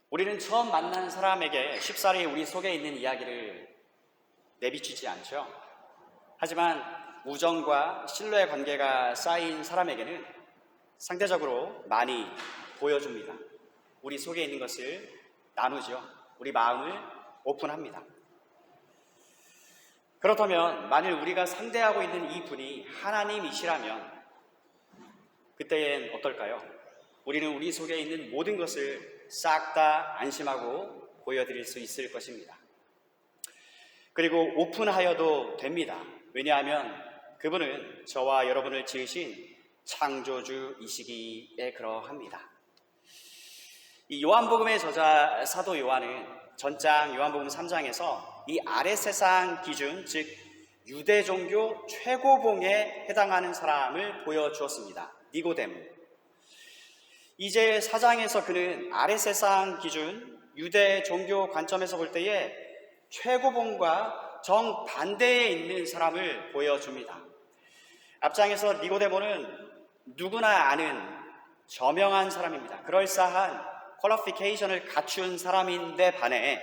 우리는 처음 만난 사람에게 쉽사리 우리 속에 있는 이야기를 내비치지 않죠. 하지만 우정과 신뢰의 관계가 쌓인 사람에게는 상대적으로 많이 보여줍니다. 우리 속에 있는 것을 나누죠. 우리 마음을 오픈합니다. 그렇다면 만일 우리가 상대하고 있는 이 분이 하나님이시라면 그때엔 어떨까요? 우리는 우리 속에 있는 모든 것을 싹 다 안심하고 보여드릴 수 있을 것입니다. 그리고 오픈하여도 됩니다. 왜냐하면 그분은 저와 여러분을 지으신 창조주이시기에 그러합니다. 이 요한복음의 저자 사도 요한은 전장 요한복음 3장에서 이 아래 세상 기준, 즉 유대 종교 최고봉에 해당하는 사람을 보여주었습니다. 니고데모. 이제 4장에서 그는 아래 세상 기준, 유대 종교 관점에서 볼 때에 최고봉과 정반대에 있는 사람을 보여줍니다. 앞장에서 니고데모는 누구나 아는 저명한 사람입니다. 그럴싸한 퀄리피케이션을 갖춘 사람인데 반해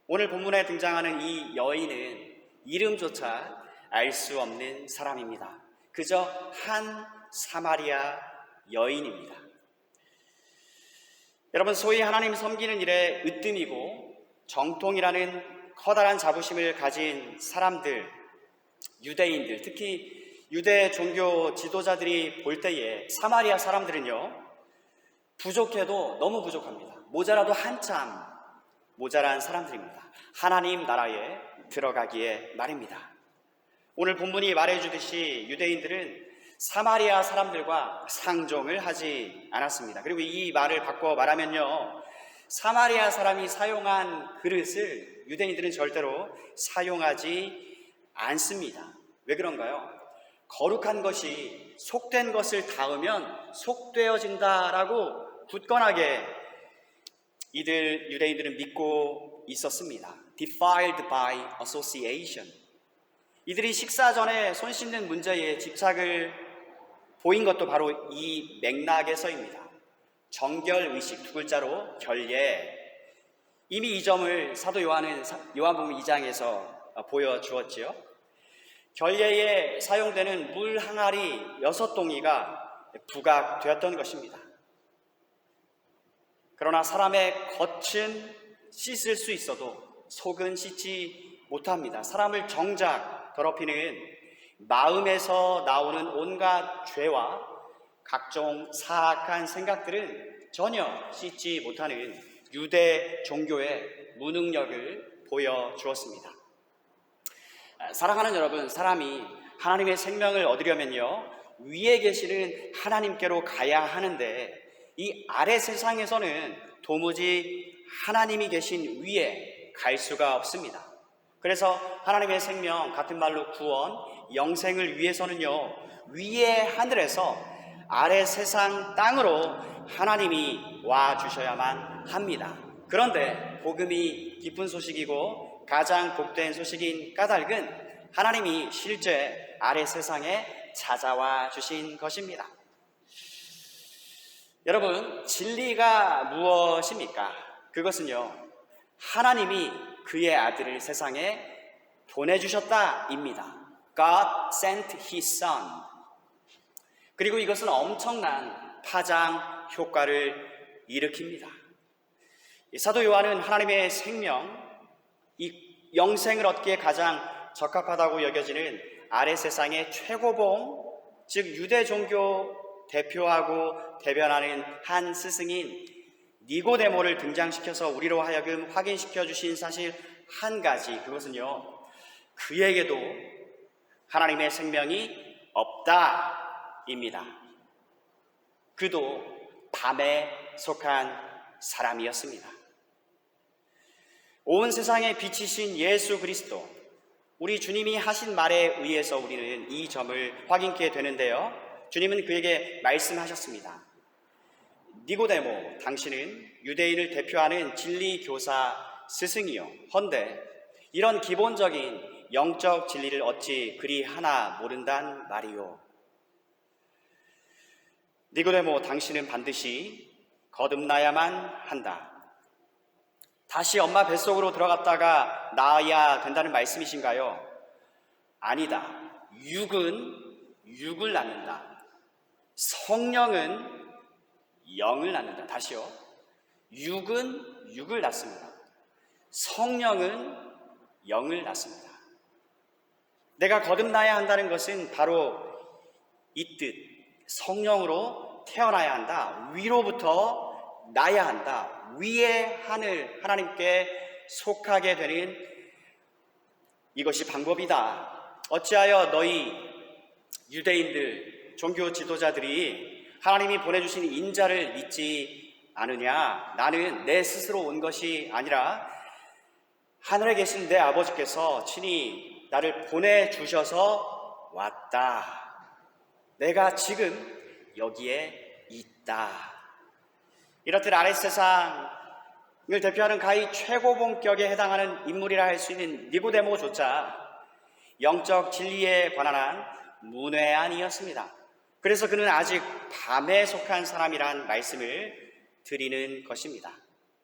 오늘 본문에 등장하는 이 여인은 이름조차 알 수 없는 사람입니다. 그저 한 사마리아 여인입니다. 여러분, 소위 하나님 섬기는 일에 으뜸이고 정통이라는 커다란 자부심을 가진 사람들, 유대인들, 특히 유대 종교 지도자들이 볼 때에 사마리아 사람들은요, 부족해도 너무 부족합니다. 모자라도 한참 모자란 사람들입니다. 하나님 나라에 들어가기에 말입니다. 오늘 본문이 말해주듯이 유대인들은 사마리아 사람들과 상종을 하지 않았습니다. 그리고 이 말을 바꿔 말하면요, 사마리아 사람이 사용한 그릇을 유대인들은 절대로 사용하지 않습니다. 왜 그런가요? 거룩한 것이 속된 것을 닿으면 속되어진다라고 굳건하게 유대인들은 믿고 있었습니다. Defiled by association. 이들이 식사 전에 손 씻는 문제에 집착을 보인 것도 바로 이 맥락에서입니다. 정결의식, 두 글자로 결례. 이미 이 점을 사도 요한은 요한복음 2장에서 보여주었지요. 결례에 사용되는 물 항아리 6동이가 부각되었던 것입니다. 그러나 사람의 겉은 씻을 수 있어도 속은 씻지 못합니다. 사람을 정작 더럽히는 마음에서 나오는 온갖 죄와 각종 사악한 생각들은 전혀 씻지 못하는 유대 종교의 무능력을 보여주었습니다. 사랑하는 여러분, 사람이 하나님의 생명을 얻으려면요, 위에 계시는 하나님께로 가야 하는데 이 아래 세상에서는 도무지 하나님이 계신 위에 갈 수가 없습니다. 그래서 하나님의 생명, 같은 말로 구원, 영생을 위해서는요, 위의 하늘에서 아래 세상 땅으로 하나님이 와주셔야만 합니다. 그런데 복음이 기쁜 소식이고 가장 복된 소식인 까닭은 하나님이 실제 아래 세상에 찾아와 주신 것입니다. 여러분, 진리가 무엇입니까? 그것은요, 하나님이 그의 아들을 세상에 보내주셨다입니다. God sent His Son. 그리고 이것은 엄청난 파장 효과를 일으킵니다. 사도 요한은 하나님의 생명, 이 영생을 얻기에 가장 적합하다고 여겨지는 아래 세상의 최고봉, 즉 유대 종교 대표하고 대변하는 한 스승인 니고데모를 등장시켜서 우리로 하여금 확인시켜 주신 사실 한 가지, 그것은요, 그에게도 하나님의 생명이 없다입니다. 그도 밤에 속한 사람이었습니다. 온 세상의 빛이신 예수 그리스도, 우리 주님이 하신 말에 의해서 우리는 이 점을 확인케 되는데요, 주님은 그에게 말씀하셨습니다. 니고데모, 당신은 유대인을 대표하는 진리교사 스승이요, 헌데 이런 기본적인 영적 진리를 어찌 그리 하나 모른단 말이요. 니고데모, 당신은 반드시 거듭나야만 한다. 다시 엄마 뱃속으로 들어갔다가 낳아야 된다는 말씀이신가요? 아니다. 육은 육을 낳는다. 성령은 영을 낳는다. 다시요. 육은 육을 낳습니다. 성령은 영을 낳습니다. 내가 거듭나야 한다는 것은 바로 이 뜻, 성령으로 태어나야 한다. 위로부터 나야 한다. 위의 하늘, 하나님께 속하게 되는 이것이 방법이다. 어찌하여 너희 유대인들, 종교 지도자들이 하나님이 보내주신 인자를 믿지 않으냐? 나는 내 스스로 온 것이 아니라 하늘에 계신 내 아버지께서 친히 나를 보내주셔서 왔다. 내가 지금 여기에 있다. 이렇듯 아랫 세상을 대표하는 가히 최고봉격에 해당하는 인물이라 할 수 있는 니고데모조차 영적 진리에 관한 문외한이었습니다. 그래서 그는 아직 밤에 속한 사람이란 말씀을 드리는 것입니다.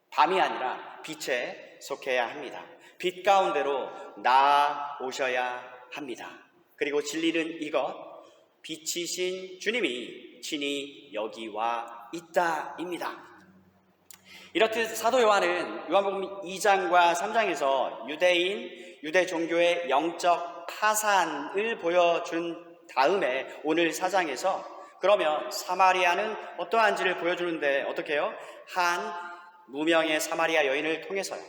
밤이 아니라 빛에 속해야 합니다. 빛 가운데로 나아오셔야 합니다. 그리고 진리는 이것, 빛이신 주님이 친히 여기와 있다입니다. 이렇듯 사도 요한은 요한복음 2장과 3장에서 유대 종교의 영적 파산을 보여준 다음에 오늘 4장에서 그러면 사마리아는 어떠한지를 보여주는데 어떻게 해요? 한 무명의 사마리아 여인을 통해서요.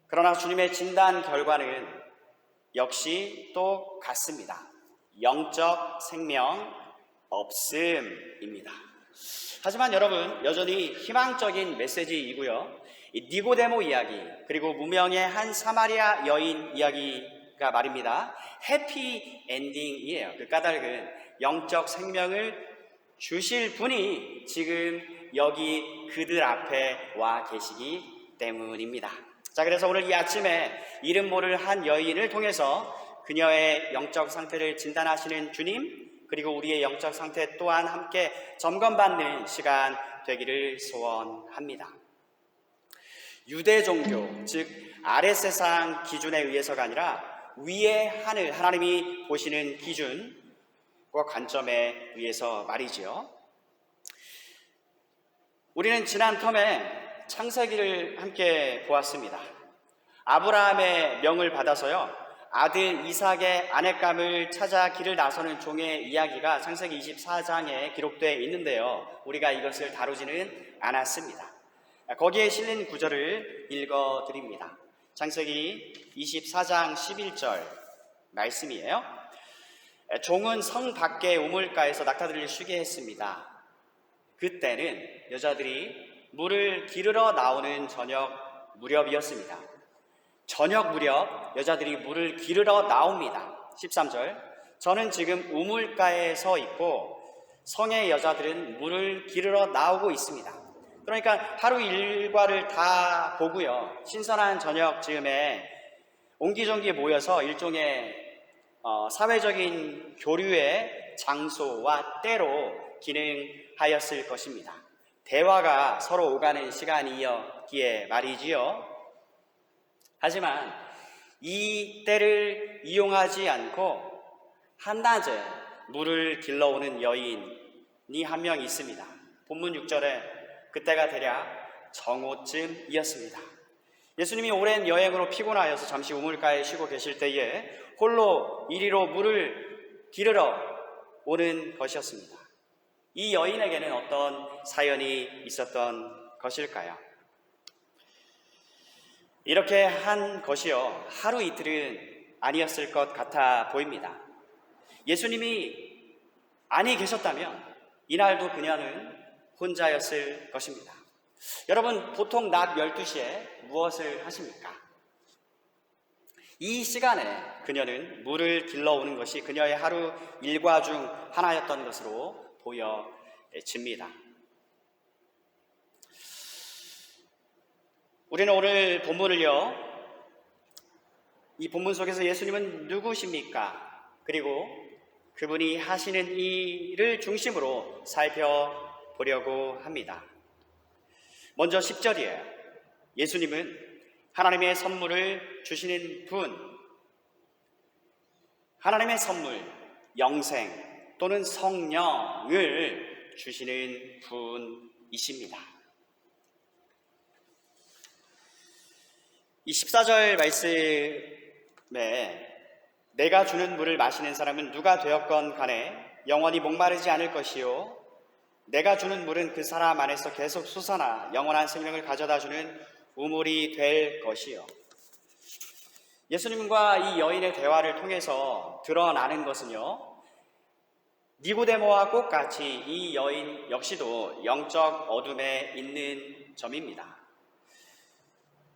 그러나 주님의 진단 결과는 역시 또 같습니다. 영적 생명 없음입니다. 하지만 여러분, 여전히 희망적인 메시지이고요. 이 니고데모 이야기, 그리고 무명의 한 사마리아 여인 이야기가 말입니다. 해피 엔딩이에요. 그 까닭은 영적 생명을 주실 분이 지금 여기 그들 앞에 와 계시기 때문입니다. 자, 그래서 오늘 이 아침에 이름 모를 한 여인을 통해서 그녀의 영적 상태를 진단하시는 주님, 그리고 우리의 영적 상태 또한 함께 점검받는 시간 되기를 소원합니다. 유대 종교, 즉 아랫 세상 기준에 의해서가 아니라 위의 하늘, 하나님이 보시는 기준과 관점에 의해서 말이지요. 우리는 지난 텀에 창세기를 함께 보았습니다. 아브라함의 명을 받아서요, 아들 이삭의 아내감을 찾아 길을 나서는 종의 이야기가 창세기 24장에 기록되어 있는데요, 우리가 이것을 다루지는 않았습니다. 거기에 실린 구절을 읽어드립니다. 창세기 24장 11절 말씀이에요. 종은 성 밖의 우물가에서 낙타들을 쉬게 했습니다. 그때는 여자들이 물을 기르러 나오는 저녁 무렵이었습니다. 저녁 무렵 여자들이 물을 기르러 나옵니다. 13절, 저는 지금 우물가에 서 있고 성의 여자들은 물을 기르러 나오고 있습니다. 그러니까 하루 일과를 다 보고요, 신선한 저녁 즈음에 옹기종기 모여서 일종의 사회적인 교류의 장소와 때로 기능하였을 것입니다. 대화가 서로 오가는 시간이었기에 말이지요. 하지만 이 때를 이용하지 않고 한낮에 물을 길러오는 여인이 한 명 있습니다. 본문 6절에 그때가 대략 정오쯤이었습니다. 예수님이 오랜 여행으로 피곤하여서 잠시 우물가에 쉬고 계실 때에 홀로 이리로 물을 기르러 오는 것이었습니다. 이 여인에게는 어떤 사연이 있었던 것일까요? 이렇게 한 것이요, 하루 이틀은 아니었을 것 같아 보입니다. 예수님이 안이 계셨다면 이날도 그녀는 혼자였을 것입니다. 여러분, 보통 낮 12시에 무엇을 하십니까? 이 시간에 그녀는 물을 길러오는 것이 그녀의 하루 일과 중 하나였던 것으로 보여집니다. 우리는 오늘 본문을요, 이 본문 속에서 예수님은 누구십니까? 그리고 그분이 하시는 일을 중심으로 살펴보려고 합니다. 먼저 10절이에요. 예수님은 하나님의 선물을 주시는 분, 하나님의 선물, 영생 또는 성령을 주시는 분이십니다. 이 14절 말씀에 내가 주는 물을 마시는 사람은 누가 되었건 간에 영원히 목마르지 않을 것이요 내가 주는 물은 그 사람 안에서 계속 솟아나 영원한 생명을 가져다주는 우물이 될 것이요. 예수님과 이 여인의 대화를 통해서 드러나는 것은요, 니고데모와 똑같이 이 여인 역시도 영적 어둠에 있는 점입니다.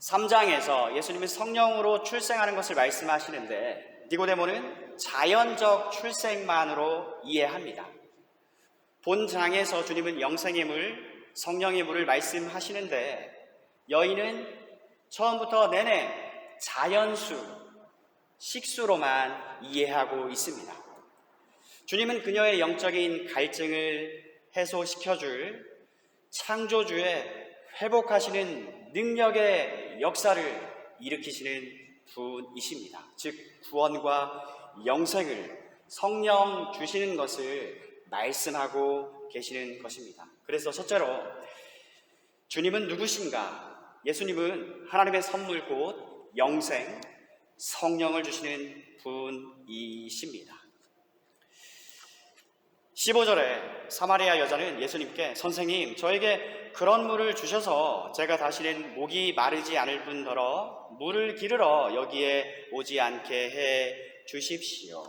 3장에서 예수님은 성령으로 출생하는 것을 말씀하시는데 니고데모는 자연적 출생만으로 이해합니다. 본장에서 주님은 영생의 물, 성령의 물을 말씀하시는데 여인은 처음부터 내내 자연수, 식수로만 이해하고 있습니다. 주님은 그녀의 영적인 갈증을 해소시켜줄 창조주의 회복하시는 능력의 역사를 일으키시는 분이십니다. 즉 구원과 영생을 성령 주시는 것을 말씀하고 계시는 것입니다. 그래서 첫째로 주님은 누구신가? 예수님은 하나님의 선물 곧 영생, 성령을 주시는 분이십니다. 15절에 사마리아 여자는 예수님께 선생님, 저에게 그런 물을 주셔서 제가 다시는 목이 마르지 않을 뿐더러 물을 기르러 여기에 오지 않게 해 주십시오.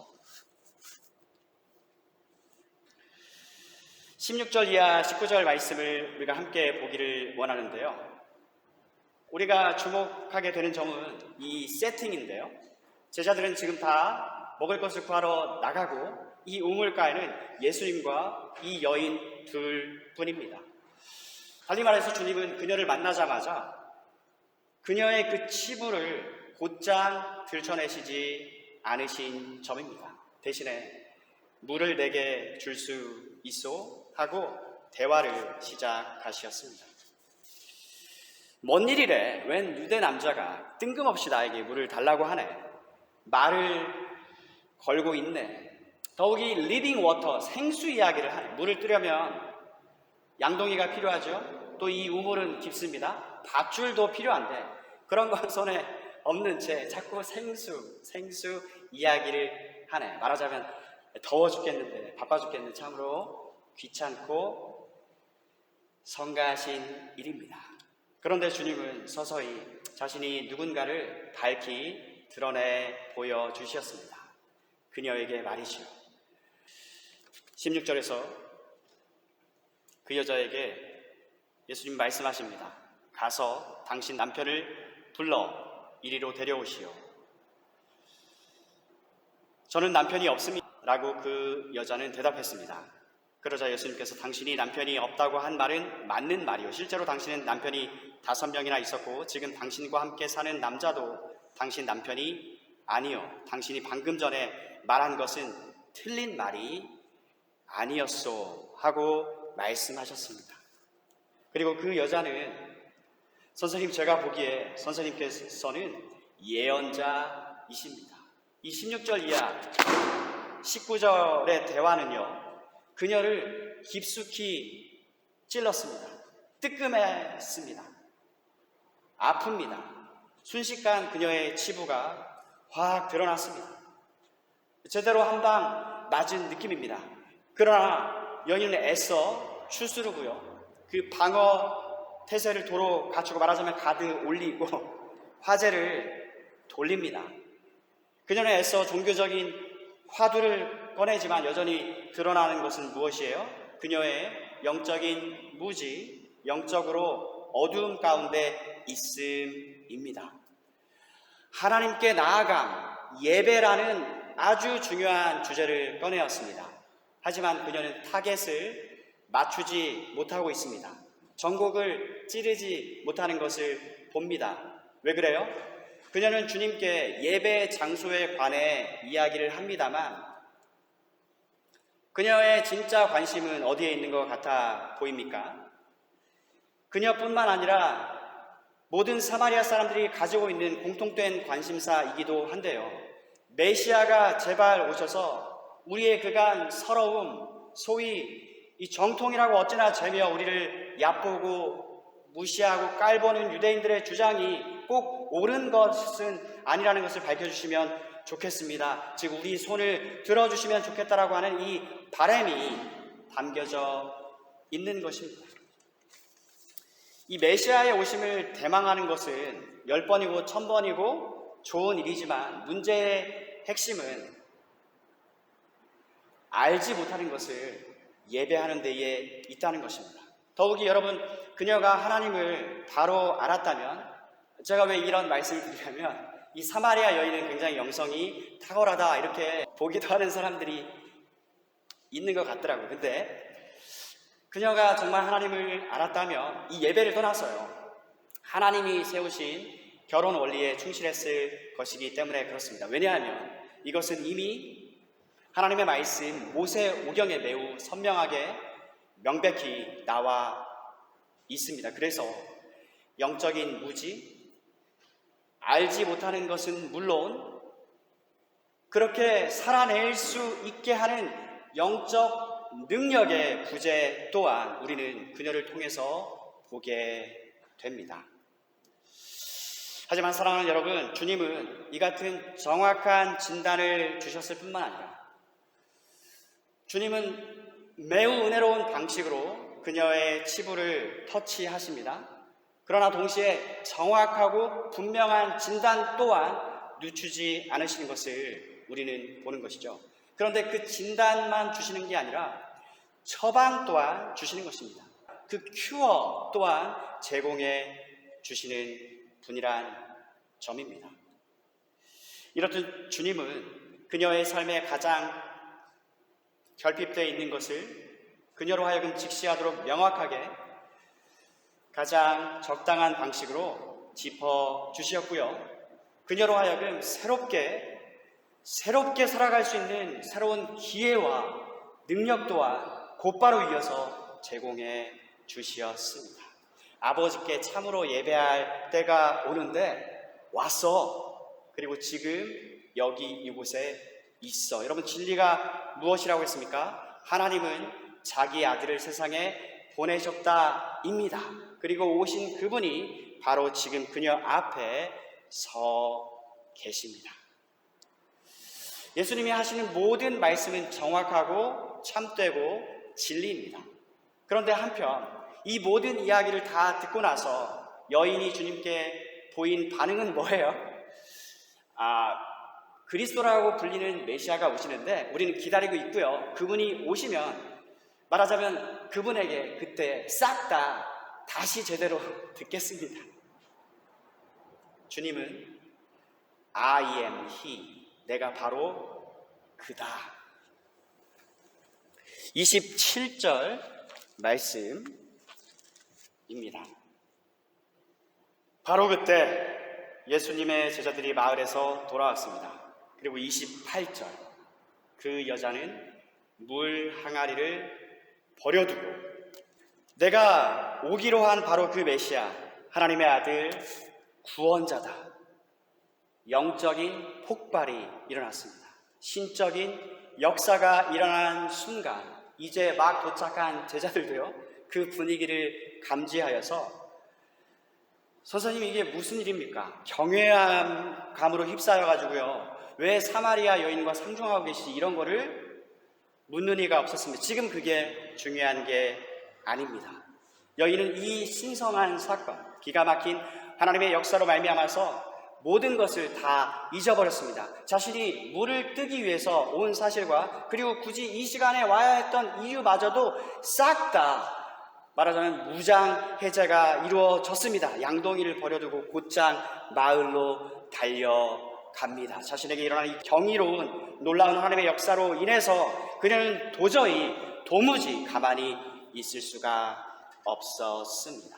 16절 이하 19절 말씀을 우리가 함께 보기를 원하는데요. 우리가 주목하게 되는 점은 이 세팅인데요. 제자들은 지금 다 먹을 것을 구하러 나가고 이 우물가에는 예수님과 이 여인 둘뿐입니다. 달리 말해서 주님은 그녀를 만나자마자 그녀의 그 치부를 곧장 들춰내시지 않으신 점입니다. 대신에 물을 내게 줄 수 있소 하고 대화를 시작하셨습니다. 뭔 일이래? 웬 유대 남자가 뜬금없이 나에게 물을 달라고 하네. 말을 걸고 있네. 더욱이 리빙 워터, 생수 이야기를 하네. 물을 뜨려면 양동이가 필요하죠. 또 이 우물은 깊습니다. 밧줄도 필요한데 그런 건 손에 없는 채 자꾸 생수 이야기를 하네. 말하자면 더워 죽겠는데, 바빠 죽겠는데 참으로 귀찮고 성가신 일입니다. 그런데 주님은 서서히 자신이 누군가를 밝히 드러내 보여주셨습니다. 그녀에게 말이죠. 16절에서 그 여자에게 예수님 말씀하십니다. 가서 당신 남편을 불러 이리로 데려오시오. 저는 남편이 없습니다 라고 그 여자는 대답했습니다. 그러자 예수님께서 당신이 남편이 없다고 한 말은 맞는 말이요. 실제로 당신은 남편이 5명이나 있었고 지금 당신과 함께 사는 남자도 당신 남편이 아니요. 당신이 방금 전에 말한 것은 틀린 말이 아니었소 하고 말씀하셨습니다. 그리고 그 여자는 선생님, 제가 보기에 선생님께서는 예언자이십니다. 이 16절 이하 19절의 대화는요, 그녀를 깊숙이 찔렀습니다. 뜨끔했습니다. 아픕니다. 순식간 그녀의 치부가 확 드러났습니다. 제대로 한 방 맞은 느낌입니다. 그러나 여인은 애써 추스르고요, 그 방어 태세를 도로 갖추고 말하자면 가득 올리고 화제를 돌립니다. 그녀는 애써 종교적인 화두를 꺼내지만 여전히 드러나는 것은 무엇이에요? 그녀의 영적인 무지, 영적으로 어두움 가운데 있음입니다. 하나님께 나아감, 예배라는 아주 중요한 주제를 꺼내었습니다. 하지만 그녀는 타겟을 맞추지 못하고 있습니다. 전곡을 찌르지 못하는 것을 봅니다. 왜 그래요? 그녀는 주님께 예배 장소에 관해 이야기를 합니다만 그녀의 진짜 관심은 어디에 있는 것 같아 보입니까? 그녀뿐만 아니라 모든 사마리아 사람들이 가지고 있는 공통된 관심사이기도 한데요. 메시아가 제발 오셔서 우리의 그간 서러움, 소위 이 정통이라고 어찌나 재미어 우리를 얕보고 무시하고 깔보는 유대인들의 주장이 꼭 옳은 것은 아니라는 것을 밝혀주시면 좋겠습니다. 즉 우리 손을 들어주시면 좋겠다라고 하는 이 바람이 담겨져 있는 것입니다. 이 메시아의 오심을 대망하는 것은 10번이고 1000번이고 좋은 일이지만 문제의 핵심은 알지 못하는 것을 예배하는 데에 있다는 것입니다. 더욱이 여러분, 그녀가 하나님을 바로 알았다면, 제가 왜 이런 말씀을 드리냐면 이 사마리아 여인은 굉장히 영성이 탁월하다 이렇게 보기도 하는 사람들이 있는 것 같더라고요. 근데 그녀가 정말 하나님을 알았다면 이 예배를 떠나서요, 하나님이 세우신 결혼 원리에 충실했을 것이기 때문에 그렇습니다. 왜냐하면 이것은 이미 하나님의 말씀 모세오경에 매우 선명하게 명백히 나와 있습니다. 그래서 영적인 무지, 알지 못하는 것은 물론 그렇게 살아낼 수 있게 하는 영적 능력의 부재 또한 우리는 그녀를 통해서 보게 됩니다. 하지만 사랑하는 여러분, 주님은 이 같은 정확한 진단을 주셨을 뿐만 아니라 주님은 매우 은혜로운 방식으로 그녀의 치부를 터치하십니다. 그러나 동시에 정확하고 분명한 진단 또한 늦추지 않으시는 것을 우리는 보는 것이죠. 그런데 그 진단만 주시는 게 아니라 처방 또한 주시는 것입니다. 그 큐어 또한 제공해 주시는 분이란 점입니다. 이렇듯 주님은 그녀의 삶에 가장 결핍되어 있는 것을 그녀로 하여금 직시하도록 명확하게 가장 적당한 방식으로 짚어주셨고요. 그녀로 하여금 새롭게 살아갈 수 있는 새로운 기회와 능력 또한 곧바로 이어서 제공해 주셨습니다. 아버지께 참으로 예배할 때가 오는데 왔어. 그리고 지금 여기 이곳에 있어. 여러분, 진리가 무엇이라고 했습니까? 하나님은 자기 아들을 세상에 보내셨다입니다. 그리고 오신 그분이 바로 지금 그녀 앞에 서 계십니다. 예수님이 하시는 모든 말씀은 정확하고 참되고 진리입니다. 그런데 한편 이 모든 이야기를 다 듣고 나서 여인이 주님께 보인 반응은 뭐예요? 그리스도라고 불리는 메시아가 오시는데 우리는 기다리고 있고요. 그분이 오시면 말하자면 그분에게 그때 싹 다 다시 제대로 듣겠습니다. 주님은 I am he, 내가 바로 그다. 27절 말씀입니다. 바로 그때 예수님의 제자들이 마을에서 돌아왔습니다. 그리고 28절, 그 여자는 물 항아리를 버려두고 내가 오기로 한 바로 그 메시아, 하나님의 아들 구원자다. 영적인 폭발이 일어났습니다. 신적인 역사가 일어난 순간 이제 막 도착한 제자들도요, 그 분위기를 감지하여서 선생님 이게 무슨 일입니까? 경외감으로 휩싸여가지고요, 왜 사마리아 여인과 상종하고 계시지? 이런 거를 묻는 이가 없었습니다. 지금 그게 중요한 게 아닙니다. 여인은 이 신성한 사건, 기가 막힌 하나님의 역사로 말미암아서 모든 것을 다 잊어버렸습니다. 자신이 물을 뜨기 위해서 온 사실과 그리고 굳이 이 시간에 와야 했던 이유마저도 싹 다 말하자면 무장 해제가 이루어졌습니다. 양동이를 버려두고 곧장 마을로 달려갑니다. 자신에게 일어난 이 경이로운 놀라운 하나님의 역사로 인해서 그녀는 도무지 가만히 있을 수가 없었습니다.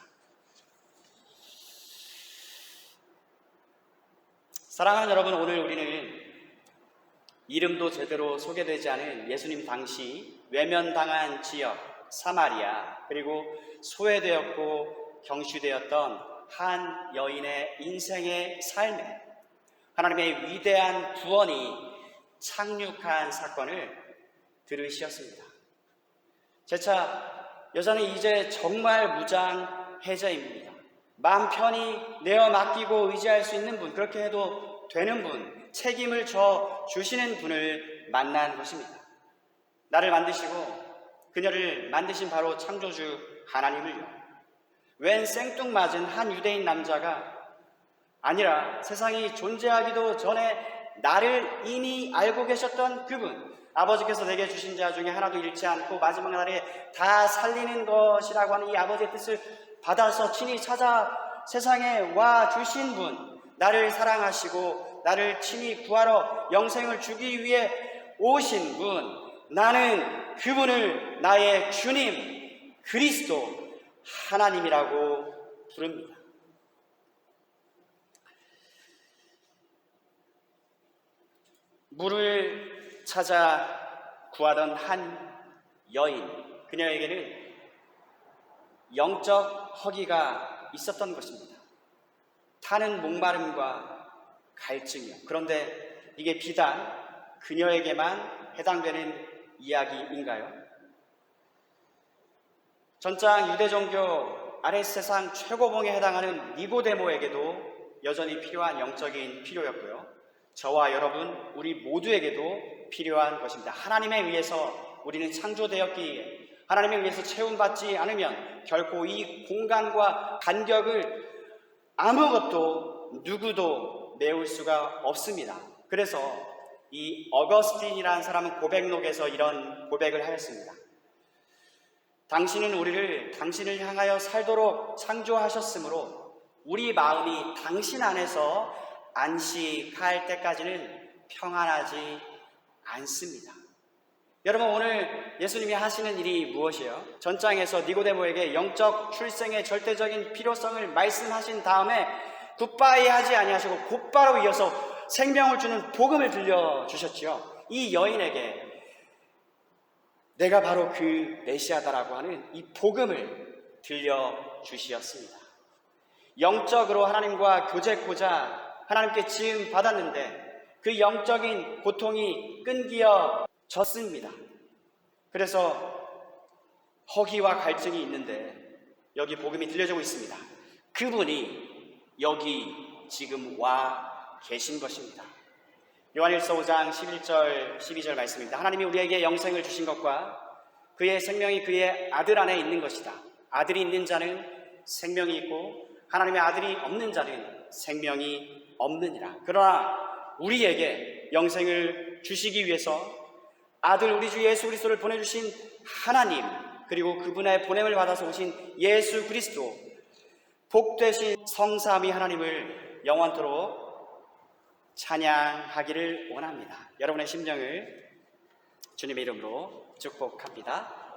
사랑하는 여러분, 오늘 우리는 이름도 제대로 소개되지 않은 예수님 당시 외면당한 지역 사마리아, 그리고 소외되었고 경시되었던 한 여인의 인생의 삶에 하나님의 위대한 구원이 착륙한 사건을 들으셨습니다. 재차 여자는 이제 정말 무장해제입니다. 마음 편히 내어 맡기고 의지할 수 있는 분, 그렇게 해도 되는 분, 책임을 져 주시는 분을 만난 것입니다. 나를 만드시고 그녀를 만드신 바로 창조주 하나님을요. 웬 생뚱맞은 한 유대인 남자가 아니라 세상이 존재하기도 전에 나를 이미 알고 계셨던 그분, 아버지께서 내게 주신 자 중에 하나도 잃지 않고 마지막 날에 다 살리는 것이라고 하는 이 아버지의 뜻을 받아서 친히 찾아 세상에 와 주신 분, 나를 사랑하시고 나를 친히 구하러 영생을 주기 위해 오신 분, 나는 그분을 나의 주님 그리스도 하나님이라고 부릅니다. 물을 찾아 구하던 한 여인, 그녀에게는 영적 허기가 있었던 것입니다. 타는 목마름과 갈증이요. 그런데 이게 비단 그녀에게만 해당되는 이야기인가요? 전장 유대종교 아랫세상 최고봉에 해당하는 니고데모에게도 여전히 필요한 영적인 필요였고요. 저와 여러분, 우리 모두에게도 필요한 것입니다. 하나님에 의해서 우리는 창조되었기에 하나님에 의해서 채움받지 않으면 결코 이 공간과 간격을 아무것도 누구도 메울 수가 없습니다. 그래서 이 어거스틴이라는 사람은 고백록에서 이런 고백을 하였습니다. 당신은 우리를 당신을 향하여 살도록 창조하셨으므로 우리 마음이 당신 안에서 안식할 때까지는 평안하지 않습니다. 여러분, 오늘 예수님이 하시는 일이 무엇이에요? 전장에서 니고데모에게 영적 출생의 절대적인 필요성을 말씀하신 다음에 굿바이 하지 아니하시고 곧바로 이어서 생명을 주는 복음을 들려주셨지요. 이 여인에게 내가 바로 그 메시아다라고 하는 이 복음을 들려주시었습니다. 영적으로 하나님과 교제코자 하나님께 지음 받았는데 그 영적인 고통이 끊겨졌습니다. 그래서 허기와 갈증이 있는데 여기 복음이 들려주고 있습니다. 그분이 여기 지금 와 계신 것입니다. 요한일서 5장 11절 12절 말씀입니다. 하나님이 우리에게 영생을 주신 것과 그의 생명이 그의 아들 안에 있는 것이다. 아들이 있는 자는 생명이 있고 하나님의 아들이 없는 자는 생명이 없느니라. 그러나 우리에게 영생을 주시기 위해서 아들 우리 주 예수 그리스도를 보내주신 하나님, 그리고 그분의 보냄을 받아서 오신 예수 그리스도, 복되신 성삼위 하나님을 영원토록 찬양하기를 원합니다. 여러분의 심령을 주님의 이름으로 축복합니다.